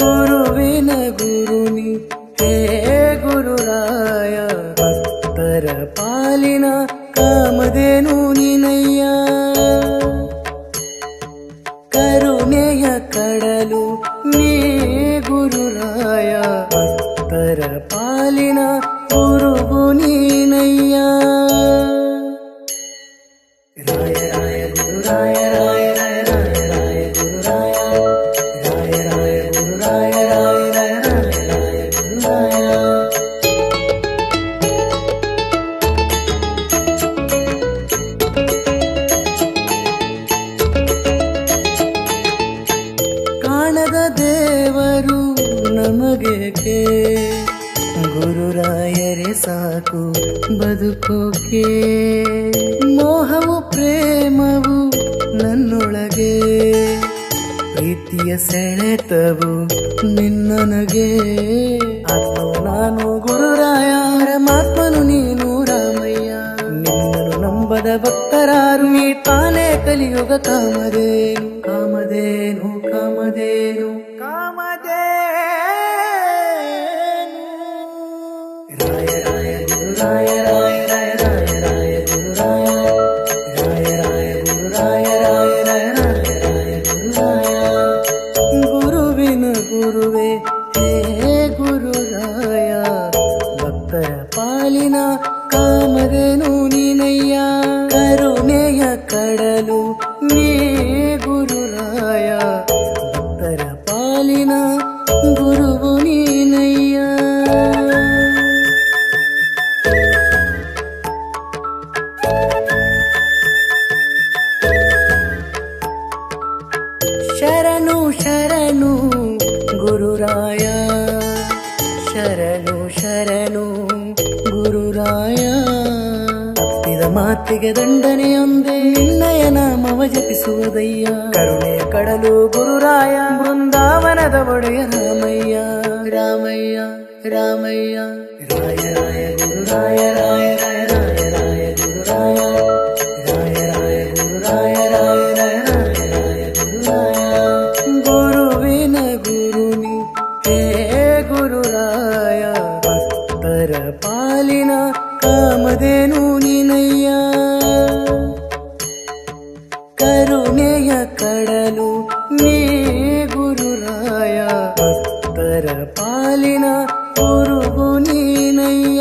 ಗುರುವಿನ ಗುರುನಿ ಹೇ ಗುರುರಾಯ, ಭಕ್ತರ ಪಾಲಿನ ಕಾಮಧೇನು ನೀನಯ್ಯ. ಕರುಣೆಯ ಕಡಲು ನೀ ಗುರುರಾಯ, ಭಕ್ತರ ಪಾಲಿನ ಗುರುವು ನೀನಯ್ಯ. ರಾಯ ರಾಯ ಗುರುರಾಯ, ರಾಯ ರಾಯ ರಾಯ ರಾಯ ಗುರುರಾಯ, ರಾಯ ರಾಯ ಗುರುರಾಯ, ರಾಯ ರಾಯ ರಾಯ ರಾಯ ಗುರುರಾಯ. ಕಾಣದ ದೇವರು ನಮಗೇಕೆ, ಗುರುರಾಯರೇ ಸಾಕು ಬದುಕೋಕೆ. ಮೋಹವು ಪ್ರೇಮವು ನನ್ನೊಳಗೆ, ಪ್ರೀತಿಯ ಸೆಳೆತವು ನಿನ್ನನಗೆ. ಆತ್ಮವು ನಾನು ಗುರುರಾಯ, ಪರಮಾತ್ಮನು ನೀನು ರಾಮಯ್ಯ. ನಿನ್ನನು ನಂಬದ ಭಕ್ತರಾರು, ನೀ ತಾನೇ ಕಲಿಯುಗ ಕಾಮಧೇನು. ಕಾಮಧೇನು ಕಾಮಧೇನು ಕಾಮಧೇನು. ರಾಯ ರಾಯ ಗುರುರಾಯ, ರಾಯ ರಾಯ ರಾಯ ರಾಯ ಗುರುರಾಯ, ರಾಯ ರಾಯ ಗುರುರಾಯ, ರಾಯ ರಾಯ ರಾಯ ರಾಯ ಗುರುರಾಯ. ಗುರುವಿನ ಗುರುವೇ ಹೇ ಗುರುರಾಯ, ಭಕ್ತರ ಪಾಲಿನ ಕಾಮಧೇನು ನೀನಯ್ಯ. ಕರುಣೆಯ ಕಡಲು ನೀ ಗುರುರಾಯ, ಭಕ್ತರ ಪಾಲಿನ ಗುರುವು ನೀನಯ್ಯ. ಶರಣು ಶರಣು ಗುರುರಾಯ, ಶರಣು ಶರಣು ಗುರುರಾಯ. ತಪ್ಪಿದ ಮಾತಿಗೆ ದಂಡನೆಯೊಂದೇ, ನಿನ್ನಯ ನಾಮವ ಜಪಿಸುವುದಯ್ಯ. ಕರುಣೆಯ ಕಡಲು ಗುರುರಾಯ, ಬೃಂದಾವನದ ಒಡೆಯ ರಾಮಯ್ಯ. ರಾಮಯ್ಯ ರಾಮಯ್ಯ. ರಾಯ ರಾಯ ಗುರುರಾಯ, ರಾಯ ರಾಯ ರಾಯ ರಾಯ ಗುರುರಾಯ, ರಾಯ ರಾಯ ಗುರುರಾಯ, ರಾಯ ರಾಯ ರಾಯ ರಾಯ ಗುರುರಾಯ. ಗುರುವಿನ ಗುರುನಿ ಹೇ ಗುರುರಾಯ, ಭಕ್ತರ ಪಾಲಿನ ಕಾಮಧೇನು ನೀನಯ್ಯ. ಕರುಣೆಯ ಕಡಲು ನೀ ಗುರುರಾಯ, ಭಕ್ತರ ಪಾಲಿನ ಗುರುವು ನೀನಯ್ಯ.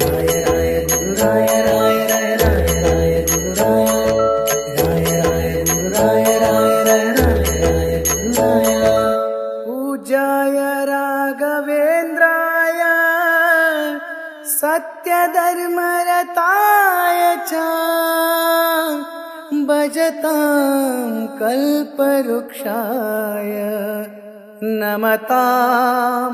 ರಾಯ ರಾಯ ಗುರುರಾಯ, ರಾಯ ರಾಯ ರಾಯ ರಾಯ ಗುರುರಾಯ, ರಾಯ ರಾಯ ಗುರುರಾಯ, ರಾಯ ರಾಯ ರಾಯ ರಾಯ ಗುರುರಾಯ. ಪೂಜ್ಯಾಯ ರಾಘವೇಂದ್ರಾಯ, सत्यधर्मरताय च भजतां कल्पवृक्षाय नमतां